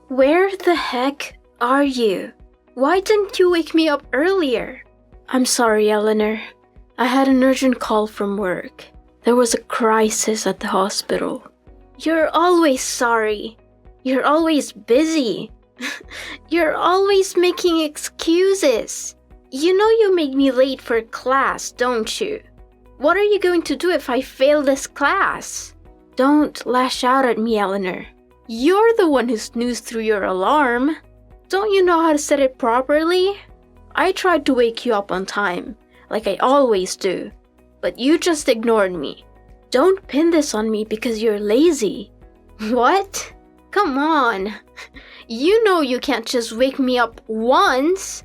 Where the heck are you? Why didn't you wake me up earlier? I'm sorry, Eleanor. I had an urgent call from work. There was a crisis at the hospital. You're always sorry. You're always busy. You're always making excuses. You know you made me late for class, don't you? What are you going to do if I fail this class? Don't lash out at me, Eleanor. You're the one who snoozed through your alarm. Don't you know how to set it properly? I tried to wake you up on time, like I always do, but you just ignored me. Don't pin this on me because you're lazy. What? Come on. You know you can't just wake me up once.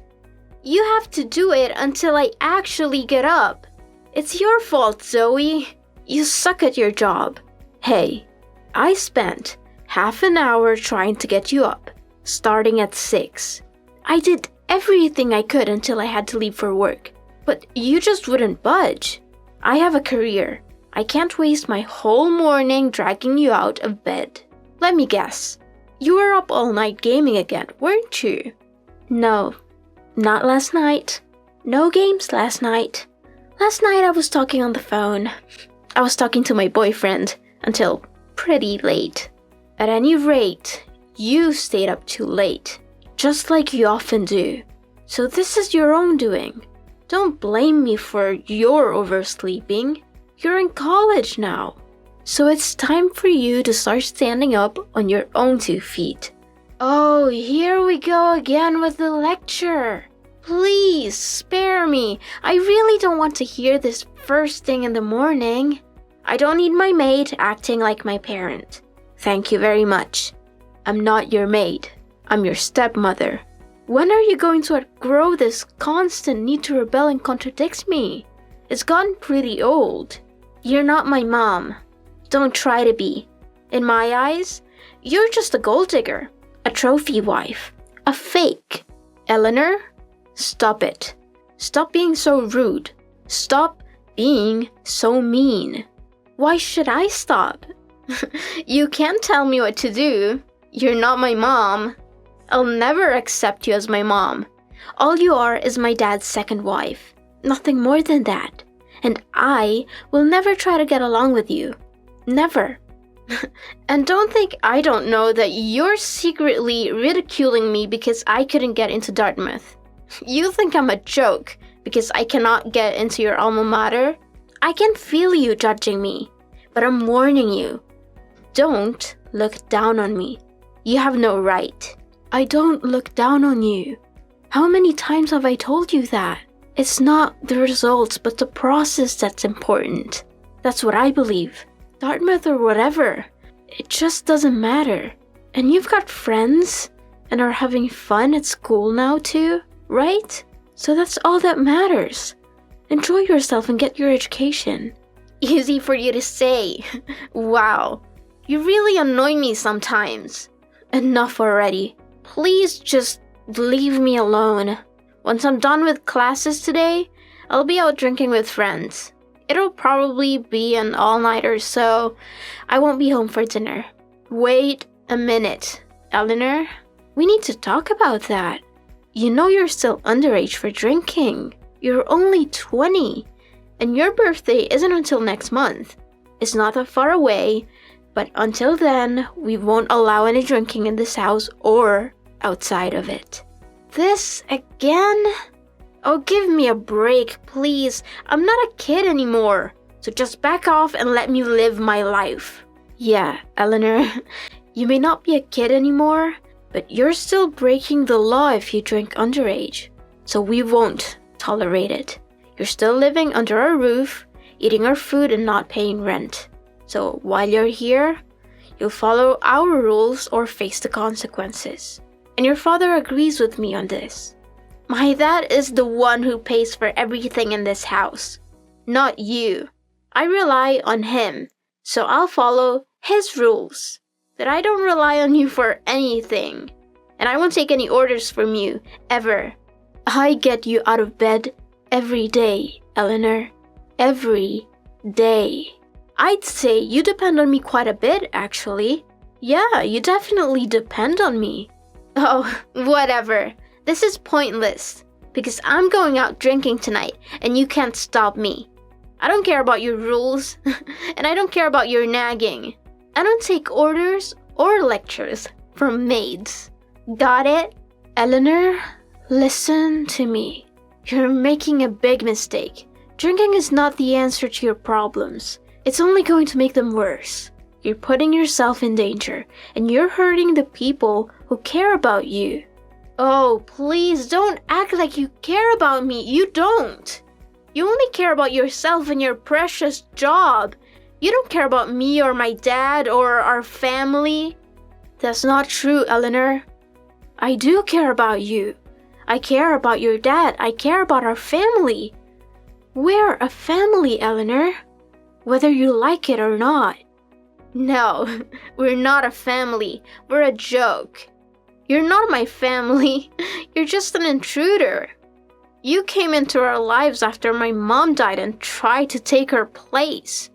You have to do it until I actually get up. It's your fault, Zoe. You suck at your job. Hey, I spent half an hour trying to get you up, starting at 6. I did everything I could until I had to leave for work, but you just wouldn't budge. I have a career. I can't waste my whole morning dragging you out of bed. Let me guess. You were up all night gaming again, weren't you? No, not last night. No games last night. Last night I was talking on the phone. I was talking to my boyfriend until pretty late. At any rate, you stayed up too late, just like you often do. So this is your own doing. Don't blame me for your oversleeping. You're in college now. So it's time for you to start standing up on your own 2 feet. Oh, here we go again with the lecture. Please spare me. I really don't want to hear this first thing in the morning. I don't need my maid acting like my parent. Thank you very much. I'm not your maid. I'm your stepmother. When are you going to outgrow this constant need to rebel and contradict me? It's gotten pretty old. You're not my mom. Don't try to be. In my eyes, you're just a gold digger, a trophy wife, a fake. Eleanor, stop it. Stop being so rude. Stop being so mean. Why should I stop? You can't tell me what to do. You're not my mom. I'll never accept you as my mom. All you are is my dad's second wife. Nothing more than that. And I will never try to get along with you. Never. And don't think I don't know that you're secretly ridiculing me because I couldn't get into Dartmouth. You think I'm a joke because I cannot get into your alma mater? I can feel you judging me, but I'm warning you. Don't look down on me. You have no right. I don't look down on you. How many times have I told you that? It's not the results, but the process that's important. That's what I believe. Dartmouth or whatever. It just doesn't matter. And you've got friends and are having fun at school now too, right? So that's all that matters. Enjoy yourself and get your education. Easy for you to say. Wow. You really annoy me sometimes. Enough already. Please just leave me alone. Once I'm done with classes today, I'll be out drinking with friends. It'll probably be an all-nighter, so I won't be home for dinner. Wait a minute, Eleanor. We need to talk about that. You know you're still underage for drinking. You're only 20, and your birthday isn't until next month. It's not that far away, but until then, we won't allow any drinking in this house or outside of it. This again? Oh, give me a break, please. I'm not a kid anymore. So just back off and let me live my life. Yeah, Eleanor, you may not be a kid anymore, but you're still breaking the law if you drink underage. So we won't tolerate it. You're still living under our roof, eating our food and not paying rent. So while you're here, you'll follow our rules or face the consequences. And your father agrees with me on this. My dad is the one who pays for everything in this house, not you. I rely on him, so I'll follow his rules. That I don't rely on you for anything. And I won't take any orders from you, ever. I get you out of bed every day, Eleanor. Every day. I'd say you depend on me quite a bit, actually. Yeah, you definitely depend on me. Oh, whatever. This is pointless. Because I'm going out drinking tonight, and you can't stop me. I don't care about your rules, and I don't care about your nagging. I don't take orders or lectures from maids. Got it? Eleanor, listen to me. You're making a big mistake. Drinking is not the answer to your problems. It's only going to make them worse. You're putting yourself in danger, and you're hurting the people who care about you. Oh, please don't act like you care about me. You don't. You only care about yourself and your precious job. You don't care about me or my dad or our family. That's not true, Eleanor. I do care about you. I care about your dad. I care about our family. We're a family, Eleanor. Whether you like it or not. No, we're not a family. We're a joke. You're not my family. You're just an intruder. You came into our lives after my mom died and tried to take her place.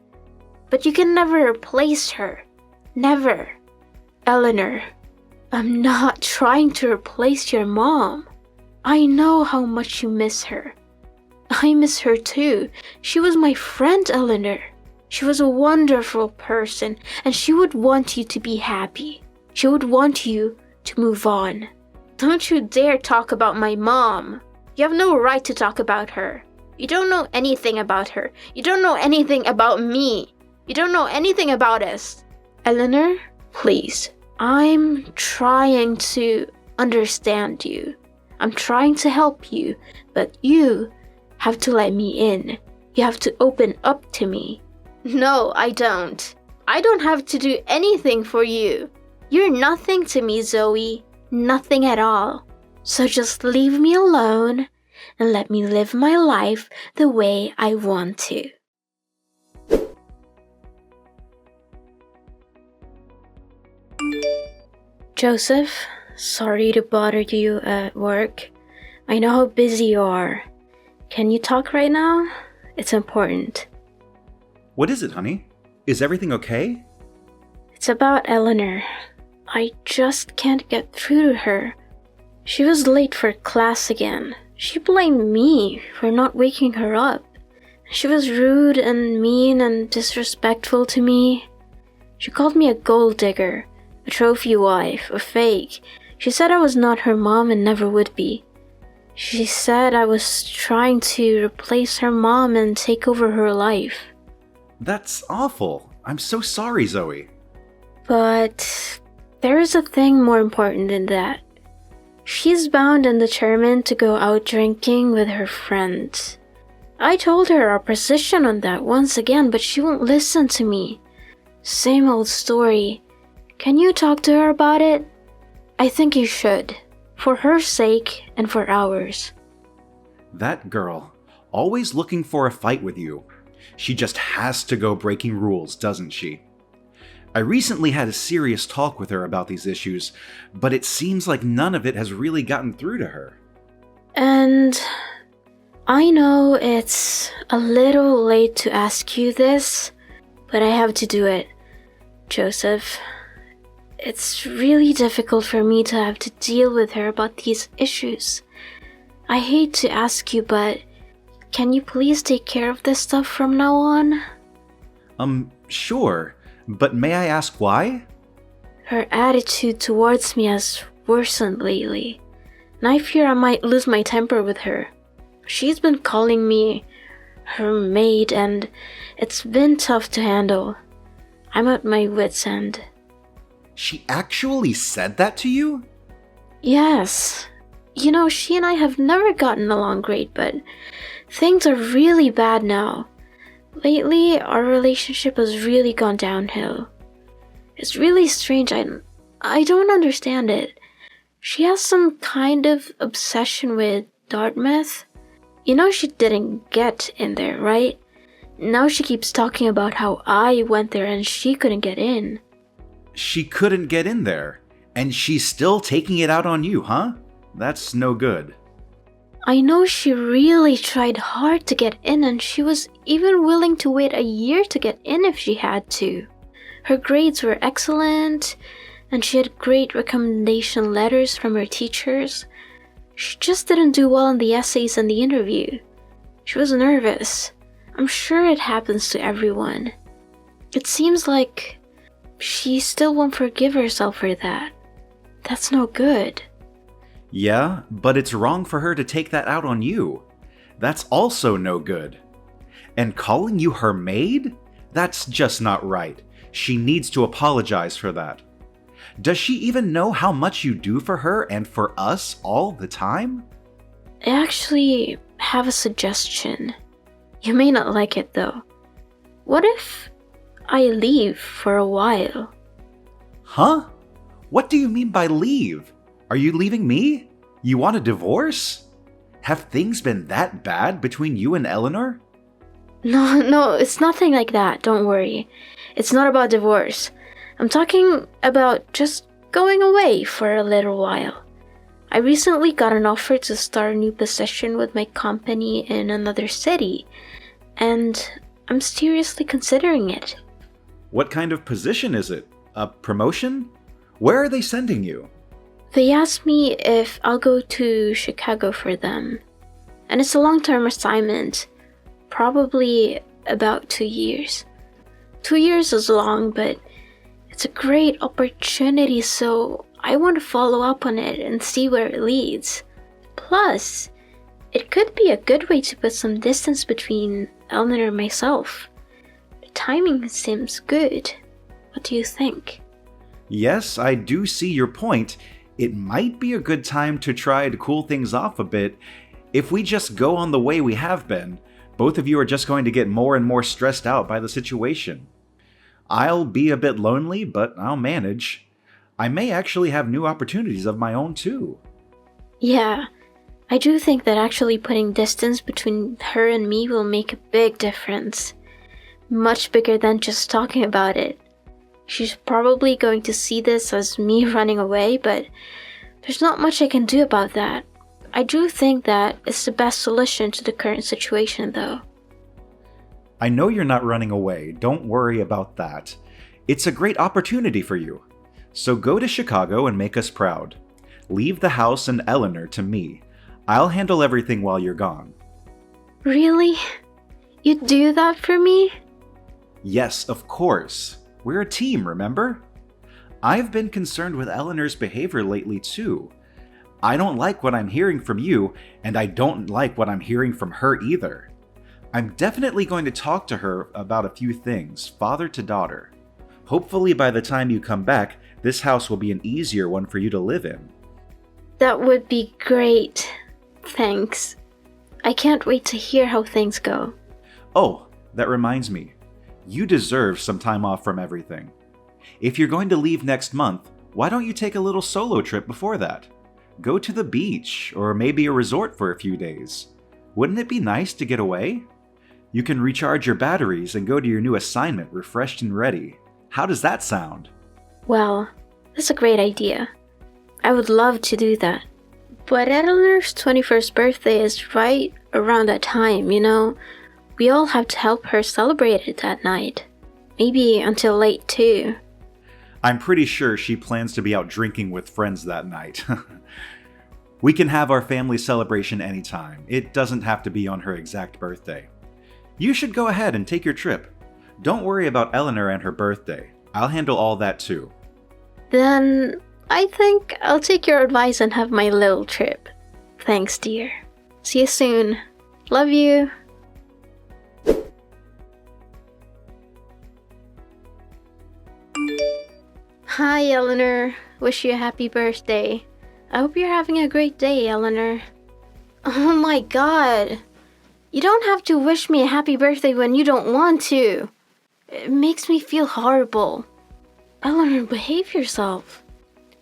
But you can never replace her. Never. Eleanor, I'm not trying to replace your mom. I know how much you miss her. I miss her too. She was my friend, Eleanor. She was a wonderful person, and she would want you to be happy. She would want you to move on. Don't you dare talk about my mom. You have no right to talk about her. You don't know anything about her. You don't know anything about me. You don't know anything about us. Eleanor, please. I'm trying to understand you. I'm trying to help you, but you have to let me in. You have to open up to me. No, I don't. I don't have to do anything for you. You're nothing to me, Zoe. Nothing at all. So just leave me alone and let me live my life the way I want to. Joseph, sorry to bother you at work. I know how busy you are. Can you talk right now? It's important. What is it, honey? Is everything okay? It's about Eleanor. I just can't get through to her. She was late for class again. She blamed me for not waking her up. She was rude and mean and disrespectful to me. She called me a gold digger, a trophy wife, a fake. She said I was not her mom and never would be. She said I was trying to replace her mom and take over her life. That's awful. I'm so sorry, Zoe. But there is a thing more important than that. She's bound and determined to go out drinking with her friends. I told her our position on that once again, but she won't listen to me. Same old story. Can you talk to her about it? I think you should. For her sake and for ours. That girl, always looking for a fight with you. She just has to go breaking rules, doesn't she? I recently had a serious talk with her about these issues, but it seems like none of it has really gotten through to her. And I know it's a little late to ask you this, but I have to do it. Joseph, it's really difficult for me to have to deal with her about these issues. I hate to ask you, but can you please take care of this stuff from now on? Sure, but may I ask why? Her attitude towards me has worsened lately, and I fear I might lose my temper with her. She's been calling me her maid, and it's been tough to handle. I'm at my wit's end. She actually said that to you? Yes. You know, she and I have never gotten along great, but things are really bad now. Lately, our relationship has really gone downhill. It's really strange. I don't understand it. She has some kind of obsession with Dartmouth. You know she didn't get in there, right? Now she keeps talking about how I went there and she couldn't get in. She couldn't get in there, and she's still taking it out on you, huh? That's no good. I know she really tried hard to get in, and she was even willing to wait a year to get in if she had to. Her grades were excellent, and she had great recommendation letters from her teachers. She just didn't do well in the essays and the interview. She was nervous. I'm sure it happens to everyone. It seems like she still won't forgive herself for that. That's no good. Yeah, but it's wrong for her to take that out on you. That's also no good. And calling you her maid? That's just not right. She needs to apologize for that. Does she even know how much you do for her and for us all the time? I actually have a suggestion. You may not like it though. What if I leave for a while? Huh? What do you mean by leave? Are you leaving me? You want a divorce? Have things been that bad between you and Eleanor? No, it's nothing like that, don't worry. It's not about divorce. I'm talking about just going away for a little while. I recently got an offer to start a new position with my company in another city, and I'm seriously considering it. What kind of position is it? A promotion? Where are they sending you? They asked me if I'll go to Chicago for them, and it's a long-term assignment, probably about 2 years. 2 years is long, but it's a great opportunity, so I want to follow up on it and see where it leads. Plus, it could be a good way to put some distance between Eleanor and myself. The timing seems good. What do you think? Yes, I do see your point. It might be a good time to try to cool things off a bit. If we just go on the way we have been, both of you are just going to get more and more stressed out by the situation. I'll be a bit lonely, but I'll manage. I may actually have new opportunities of my own too. Yeah, I do think that actually putting distance between her and me will make a big difference. Much bigger than just talking about it. She's probably going to see this as me running away, but there's not much I can do about that. I do think that it's the best solution to the current situation, though. I know you're not running away. Don't worry about that. It's a great opportunity for you. So go to Chicago and make us proud. Leave the house and Eleanor to me. I'll handle everything while you're gone. Really? You'd do that for me? Yes, of course. We're a team, remember? I've been concerned with Eleanor's behavior lately too. I don't like what I'm hearing from you, and I don't like what I'm hearing from her either. I'm definitely going to talk to her about a few things, father to daughter. Hopefully by the time you come back, this house will be an easier one for you to live in. That would be great. Thanks. I can't wait to hear how things go. Oh, that reminds me. You deserve some time off from everything. If you're going to leave next month, why don't you take a little solo trip before that? Go to the beach, or maybe a resort for a few days. Wouldn't it be nice to get away? You can recharge your batteries and go to your new assignment refreshed and ready. How does that sound? Well, that's a great idea. I would love to do that. But Eleanor's 21st birthday is right around that time, you know? We all have to help her celebrate it that night. Maybe until late too. I'm pretty sure she plans to be out drinking with friends that night. We can have our family celebration anytime. It doesn't have to be on her exact birthday. You should go ahead and take your trip. Don't worry about Eleanor and her birthday. I'll handle all that too. Then I think I'll take your advice and have my little trip. Thanks, dear. See you soon. Love you. Hi, Eleanor. Wish you a happy birthday. I hope you're having a great day, Eleanor. Oh my god. You don't have to wish me a happy birthday when you don't want to. It makes me feel horrible. Eleanor, behave yourself.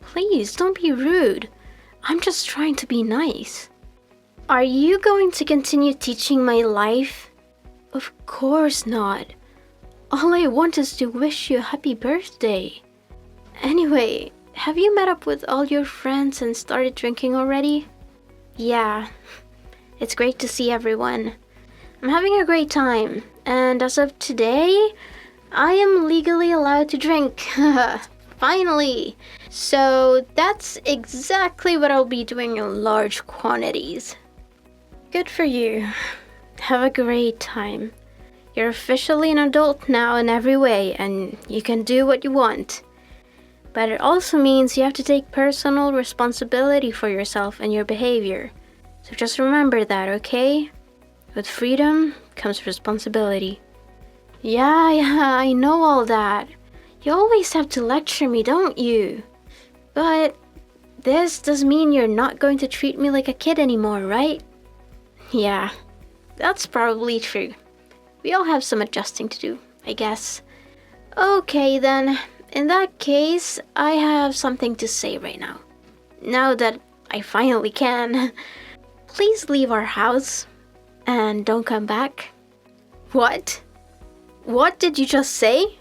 Please, don't be rude. I'm just trying to be nice. Are you going to continue teaching my life? Of course not. All I want is to wish you a happy birthday. Anyway, have you met up with all your friends and started drinking already? Yeah, it's great to see everyone. I'm having a great time, and as of today, I am legally allowed to drink. Finally. So that's exactly what I'll be doing in large quantities. Good for you. Have a great time. You're officially an adult now in every way, and you can do what you want. But it also means you have to take personal responsibility for yourself and your behavior. So just remember that, okay? With freedom comes responsibility. Yeah, I know all that. You always have to lecture me, don't you? But this does mean you're not going to treat me like a kid anymore, right? Yeah, that's probably true. We all have some adjusting to do, I guess. Okay then, in that case, I have something to say right now. Now that I finally can. Please leave our house and don't come back. What? What did you just say?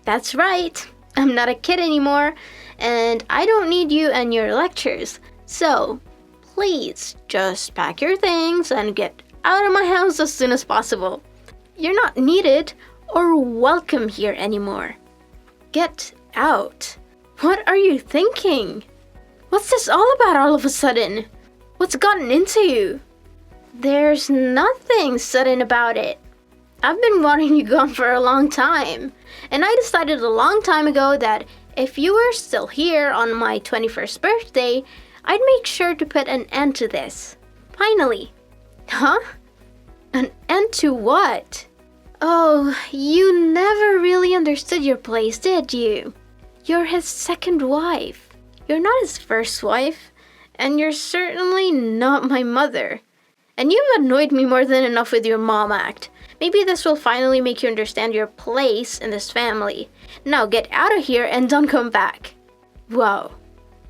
That's right. I'm not a kid anymore, and I don't need you and your lectures. So, please just pack your things and get out of my house as soon as possible. You're not needed or welcome here anymore. Get out. What are you thinking? What's this all about all of a sudden? What's gotten into you? There's nothing sudden about it. I've been wanting you gone for a long time, and I decided a long time ago that if you were still here on my 21st birthday, I'd make sure to put an end to this. Finally. Huh? An end to what? Oh, you never really understood your place, did you? You're his second wife. You're not his first wife, and you're certainly not my mother. And you've annoyed me more than enough with your mom act. Maybe this will finally make you understand your place in this family. Now get out of here and don't come back. Whoa.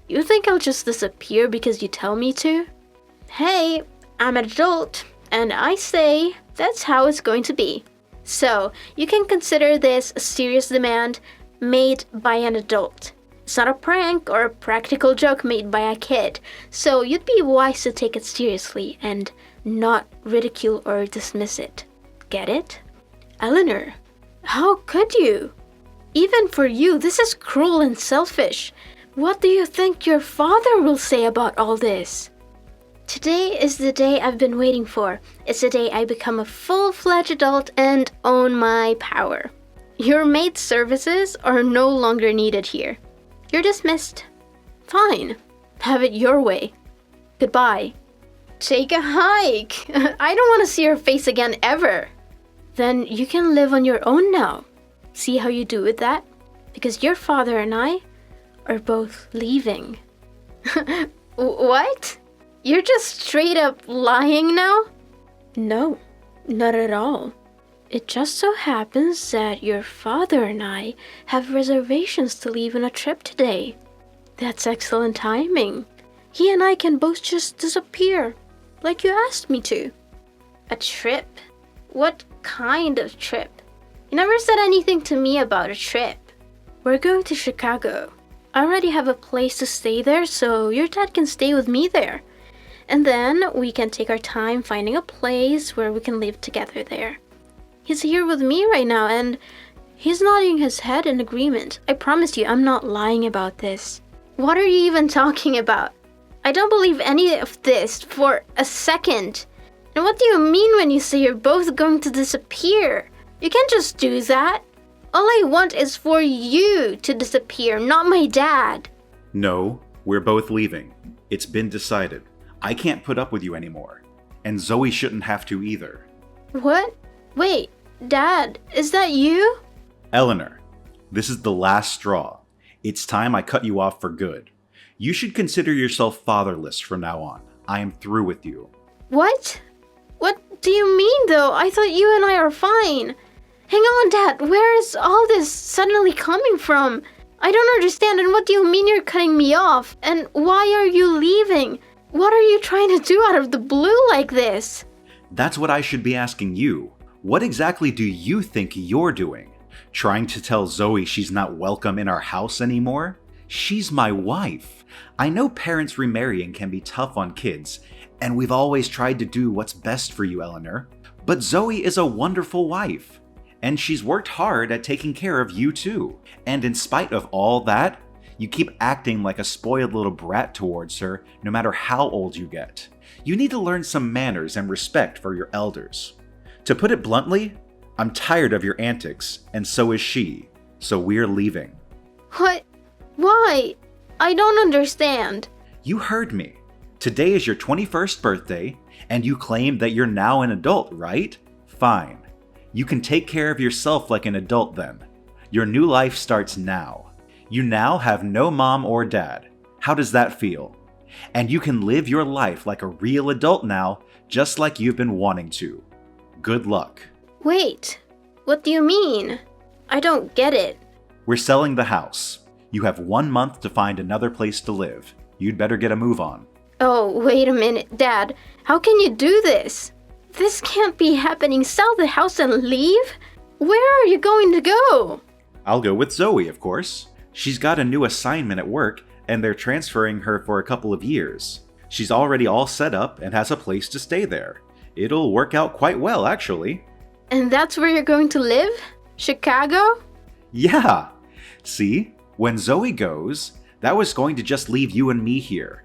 You think I'll just disappear because you tell me to? Hey, I'm an adult, and I say that's how it's going to be. So, you can consider this a serious demand made by an adult. It's not a prank or a practical joke made by a kid, so you'd be wise to take it seriously and not ridicule or dismiss it. Get it? Eleanor, how could you? Even for you, this is cruel and selfish. What do you think your father will say about all this? Today is the day I've been waiting for. It's the day I become a full-fledged adult and own my power. Your maid services are no longer needed here. You're dismissed. Fine. Have it your way. Goodbye. Take a hike. I don't want to see your face again ever. Then you can live on your own now. See how you do with that? Because your father and I are both leaving. What? You're just straight up lying now? No, not at all. It just so happens that your father and I have reservations to leave on a trip today. That's excellent timing. He and I can both just disappear, like you asked me to. A trip? What kind of trip? You never said anything to me about a trip. We're going to Chicago. I already have a place to stay there, so your dad can stay with me there. And then we can take our time finding a place where we can live together there. He's here with me right now, and he's nodding his head in agreement. I promise you, I'm not lying about this. What are you even talking about? I don't believe any of this for a second. And what do you mean when you say you're both going to disappear? You can't just do that. All I want is for you to disappear, not my dad. No, we're both leaving. It's been decided. I can't put up with you anymore. And Zoe shouldn't have to either. What? Wait, Dad, is that you? Eleanor, this is the last straw. It's time I cut you off for good. You should consider yourself fatherless from now on. I am through with you. What? What do you mean, though? I thought you and I are fine. Hang on, Dad. Where is all this suddenly coming from? I don't understand, and what do you mean you're cutting me off? And why are you leaving? What are you trying to do out of the blue like this? That's what I should be asking you. What exactly do you think you're doing? Trying to tell Zoe she's not welcome in our house anymore? She's my wife. I know parents remarrying can be tough on kids, and we've always tried to do what's best for you, Eleanor. But Zoe is a wonderful wife. And she's worked hard at taking care of you too. And in spite of all that, you keep acting like a spoiled little brat towards her no matter how old you get. You need to learn some manners and respect for your elders. To put it bluntly, I'm tired of your antics, and so is she. So we're leaving. What? Why? I don't understand. You heard me. Today is your 21st birthday, and you claim that you're now an adult, right? Fine. You can take care of yourself like an adult then. Your new life starts now. You now have no mom or dad. How does that feel? And you can live your life like a real adult now, just like you've been wanting to. Good luck. Wait, what do you mean? I don't get it. We're selling the house. You have 1 month to find another place to live. You'd better get a move on. Oh, wait a minute, Dad. How can you do this? This can't be happening. Sell the house and leave? Where are you going to go? I'll go with Zoe, of course. She's got a new assignment at work, and they're transferring her for a couple of years. She's already all set up and has a place to stay there. It'll work out quite well, actually. And that's where you're going to live? Chicago? Yeah! See, when Zoe goes, that was going to just leave you and me here.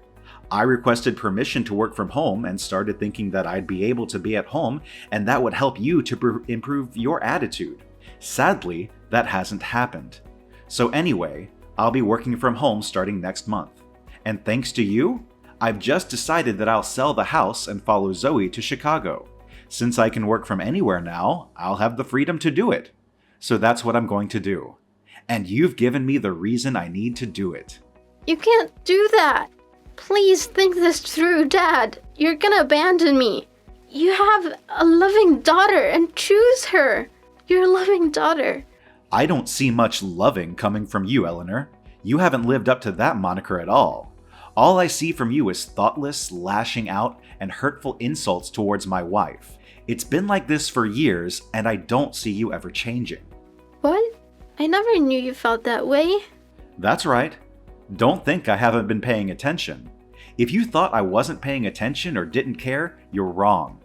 I requested permission to work from home and started thinking that I'd be able to be at home and that would help you to improve your attitude. Sadly, that hasn't happened. So anyway, I'll be working from home starting next month. And thanks to you, I've just decided that I'll sell the house and follow Zoe to Chicago. Since I can work from anywhere now, I'll have the freedom to do it. So that's what I'm going to do. And you've given me the reason I need to do it. You can't do that. Please think this through, Dad. You're gonna abandon me. You have a loving daughter and choose her. Your loving daughter. I don't see much loving coming from you, Eleanor. You haven't lived up to that moniker at all. All I see from you is thoughtless lashing out and hurtful insults towards my wife. It's been like this for years, and I don't see you ever changing. What? I never knew you felt that way. That's right. Don't think I haven't been paying attention. If you thought I wasn't paying attention or didn't care, you're wrong.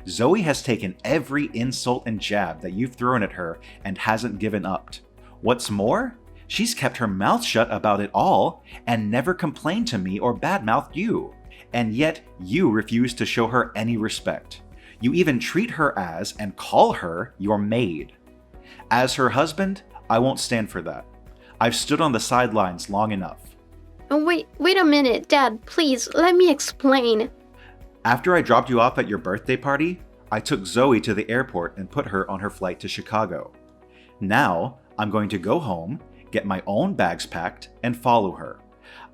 Zoe has taken every insult and jab that you've thrown at her and hasn't given up. What's more, she's kept her mouth shut about it all and never complained to me or badmouthed you. And yet, you refuse to show her any respect. You even treat her as and call her your maid. As her husband, I won't stand for that. I've stood on the sidelines long enough. Oh, wait a minute, Dad. Please, let me explain. After I dropped you off at your birthday party, I took Zoe to the airport and put her on her flight to Chicago. Now, I'm going to go home, get my own bags packed, and follow her.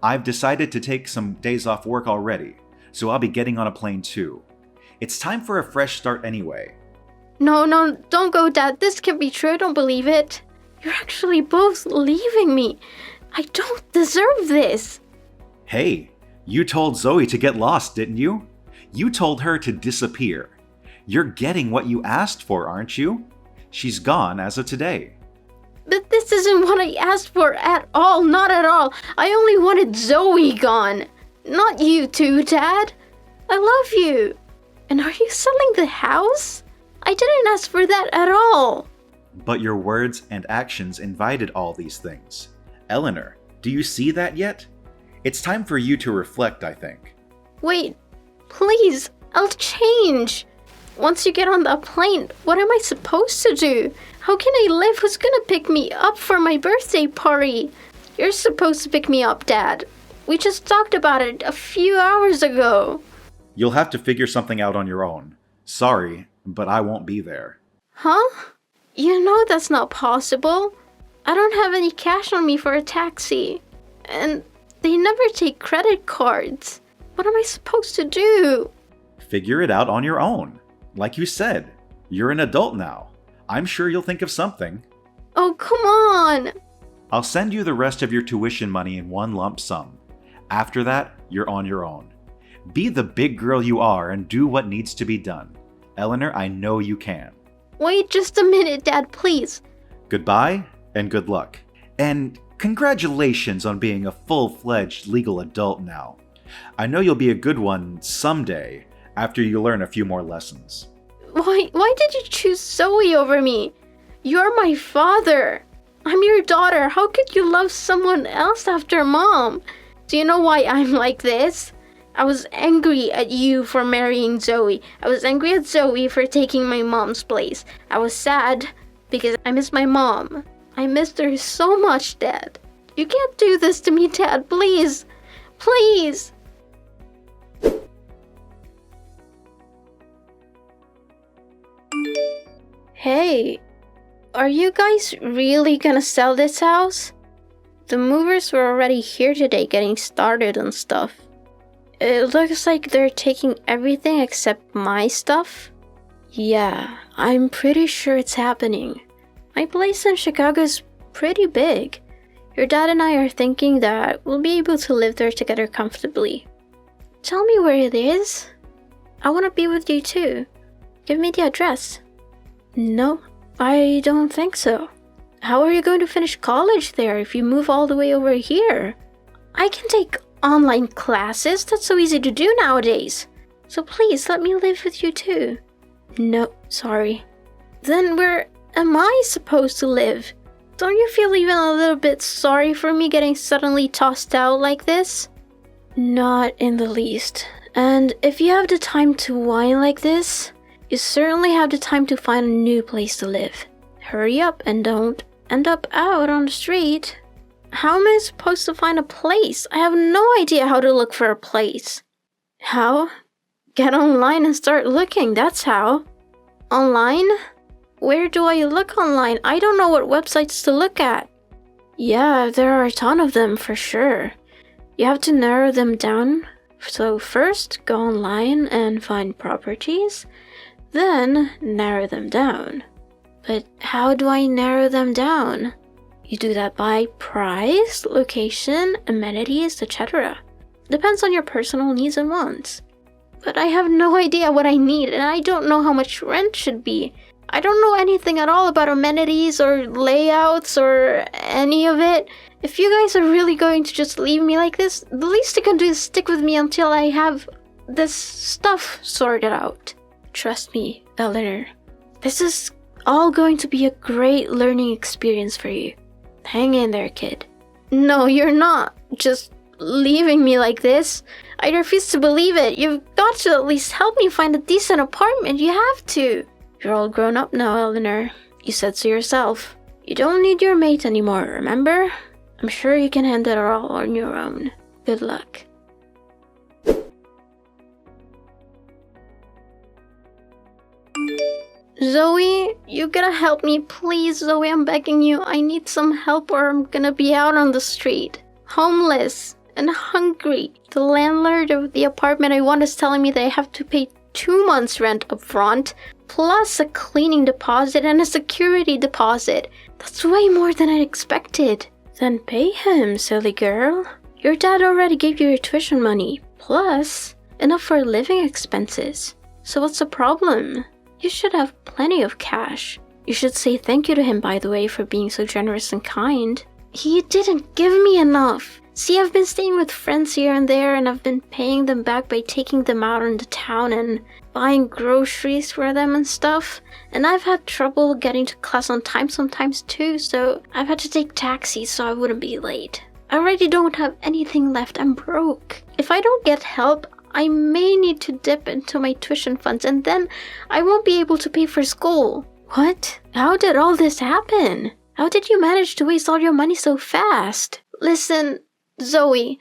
I've decided to take some days off work already, so I'll be getting on a plane too. It's time for a fresh start anyway. No, don't go, Dad. This can't be true. I don't believe it. You're actually both leaving me. I don't deserve this. Hey, you told Zoe to get lost, didn't you? You told her to disappear. You're getting what you asked for, aren't you? She's gone as of today. But this isn't what I asked for at all. Not at all. I only wanted Zoe gone. Not you two, Dad. I love you. And are you selling the house? I didn't ask for that at all. But your words and actions invited all these things. Eleanor, do you see that yet? It's time for you to reflect, I think. Wait, please, I'll change. Once you get on the plane, what am I supposed to do? How can I live? Who's gonna pick me up for my birthday party? You're supposed to pick me up, Dad. We just talked about it a few hours ago. You'll have to figure something out on your own. Sorry, but I won't be there. Huh? You know that's not possible. I don't have any cash on me for a taxi. And they never take credit cards. What am I supposed to do? Figure it out on your own. Like you said, you're an adult now. I'm sure you'll think of something. Oh, come on! I'll send you the rest of your tuition money in one lump sum. After that, you're on your own. Be the big girl you are and do what needs to be done. Eleanor, I know you can. Wait just a minute, Dad, please. Goodbye and good luck. And congratulations on being a full-fledged legal adult now. I know you'll be a good one someday after you learn a few more lessons. Why did you choose Zoe over me? You're my father. I'm your daughter. How could you love someone else after mom? Do you know why I'm like this? I was angry at you for marrying Zoe. I was angry at Zoe for taking my mom's place. I was sad because I miss my mom. I missed her so much, Dad. You can't do this to me, Dad. Please. Please. Hey, are you guys really gonna sell this house? The movers were already here today getting started on stuff. It looks like they're taking everything except my stuff. Yeah, I'm pretty sure it's happening. My place in Chicago is pretty big. Your dad and I are thinking that we'll be able to live there together comfortably. Tell me where it is. I want to be with you too. Give me the address. No, I don't think so. How are you going to finish college there if you move all the way over here? I can take online classes. That's so easy to do nowadays. So please let me live with you too. No, sorry. Then where am I supposed to live? Don't you feel even a little bit sorry for me getting suddenly tossed out like this? Not in the least. And if you have the time to whine like this, you certainly have the time to find a new place to live. Hurry up and don't end up out on the street. How am I supposed to find a place? I have no idea how to look for a place. How? Get online and start looking, that's how. Online? Where do I look online? I don't know what websites to look at. Yeah, there are a ton of them for sure. You have to narrow them down. So first, go online and find properties. Then, narrow them down. But how do I narrow them down? You do that by price, location, amenities, etc. Depends on your personal needs and wants. But I have no idea what I need, and I don't know how much rent should be. I don't know anything at all about amenities or layouts or any of it. If you guys are really going to just leave me like this, the least you can do is stick with me until I have this stuff sorted out. Trust me, Eleanor. This is all going to be a great learning experience for you. Hang in there, kid. No, you're not just leaving me like this. I refuse to believe it. You've got to at least help me find a decent apartment. You have to. You're all grown up now, Eleanor. You said so yourself. You don't need your mate anymore, remember? I'm sure you can handle it all on your own. Good luck. Zoe, you gotta help me, please, Zoe, I'm begging you. I need some help or I'm gonna be out on the street. Homeless and hungry. The landlord of the apartment I want is telling me that I have to pay 2 months rent up front, plus a cleaning deposit and a security deposit. That's way more than I expected. Then pay him, silly girl. Your dad already gave you your tuition money, plus enough for living expenses. So what's the problem? You should have plenty of cash. You should say thank you to him, by the way, for being so generous and kind. He didn't give me enough. See, I've been staying with friends here and there, and I've been paying them back by taking them out into town and buying groceries for them and stuff. And I've had trouble getting to class on time sometimes too, so I've had to take taxis so I wouldn't be late. I already don't have anything left. I'm broke. If I don't get help, I may need to dip into my tuition funds, and then I won't be able to pay for school. What? How did all this happen? How did you manage to waste all your money so fast? Listen, Zoe,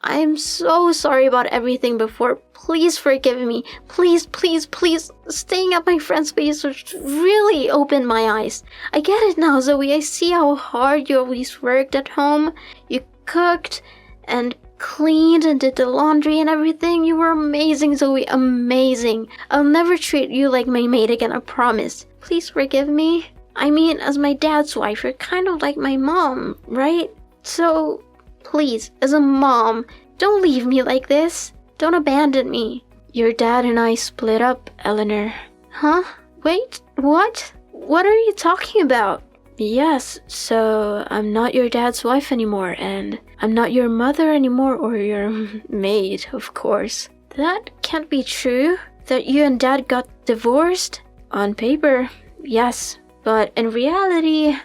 I'm so sorry about everything before. Please forgive me. Please, please, please. Staying at my friend's place really opened my eyes. I get it now, Zoe. I see how hard you always worked at home. You cooked and cleaned and did the laundry and everything. You were amazing, Zoe. Amazing. I'll never treat you like my maid again, I promise. Please forgive me. I mean, as my dad's wife, you're kind of like my mom, right? So, please, as a mom, don't leave me like this. Don't abandon me. Your dad and I split up, Eleanor. Huh? Wait, what? What are you talking about? Yes, so I'm not your dad's wife anymore, and I'm not your mother anymore, or your maid, of course. That can't be true. That you and Dad got divorced? On paper, yes. But in reality,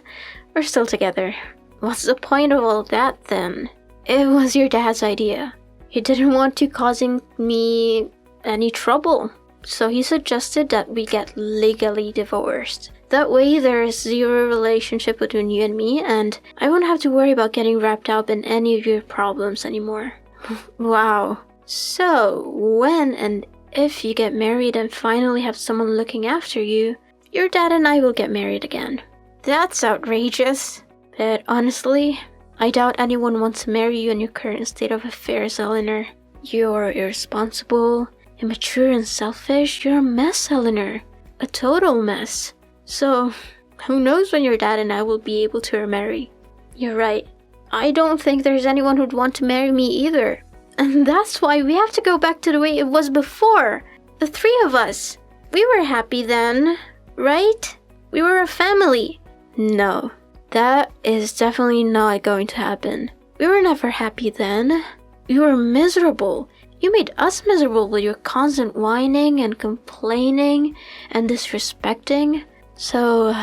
we're still together. What's the point of all that then? It was your dad's idea. He didn't want to causing me any trouble. So he suggested that we get legally divorced. That way there is zero relationship between you and me, and I won't have to worry about getting wrapped up in any of your problems anymore. Wow. So, when and if you get married and finally have someone looking after you, your dad and I will get married again. That's outrageous. But honestly, I doubt anyone wants to marry you in your current state of affairs, Eleanor. You're irresponsible, immature and selfish. You're a mess, Eleanor. A total mess. So, who knows when your dad and I will be able to remarry. You're right. I don't think there's anyone who'd want to marry me either. And that's why we have to go back to the way it was before. The three of us. We were happy then, right? We were a family. No, that is definitely not going to happen. We were never happy then. We were miserable. You made us miserable with your constant whining and complaining and disrespecting. So,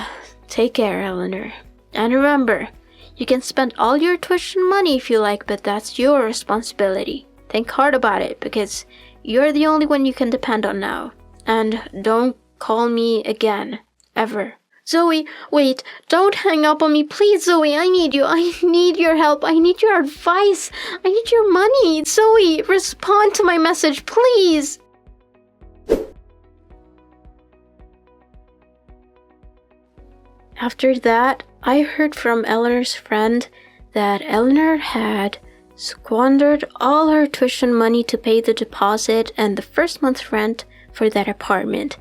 take care, Eleanor. And remember, you can spend all your tuition money if you like, but that's your responsibility. Think hard about it, because you're the only one you can depend on now. And don't call me again. Ever. Zoe, wait, don't hang up on me. Please, Zoe, I need you. I need your help. I need your advice. I need your money. Zoe, respond to my message, please. After that, I heard from Eleanor's friend that Eleanor had squandered all her tuition money to pay the deposit and the first month's rent for that apartment.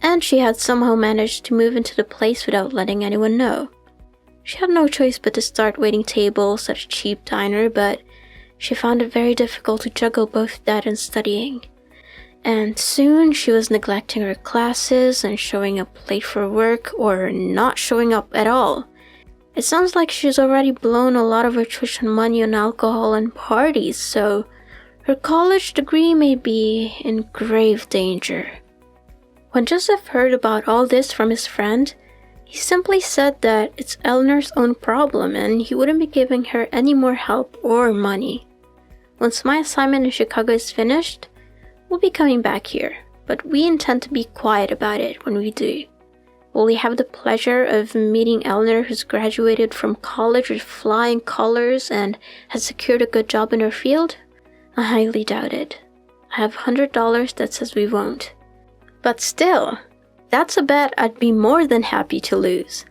And she had somehow managed to move into the place without letting anyone know. She had no choice but to start waiting tables at a cheap diner, but she found it very difficult to juggle both that and studying. And soon she was neglecting her classes and showing up late for work or not showing up at all. It sounds like she's already blown a lot of her tuition money on alcohol and parties, so her college degree may be in grave danger. When Joseph heard about all this from his friend, he simply said that it's Eleanor's own problem and he wouldn't be giving her any more help or money. Once my assignment in Chicago is finished, we'll be coming back here, but we intend to be quiet about it when we do. Will we have the pleasure of meeting Eleanor, who's graduated from college with flying colors and has secured a good job in her field? I highly doubt it. I have $100 that says we won't. But still, that's a bet I'd be more than happy to lose.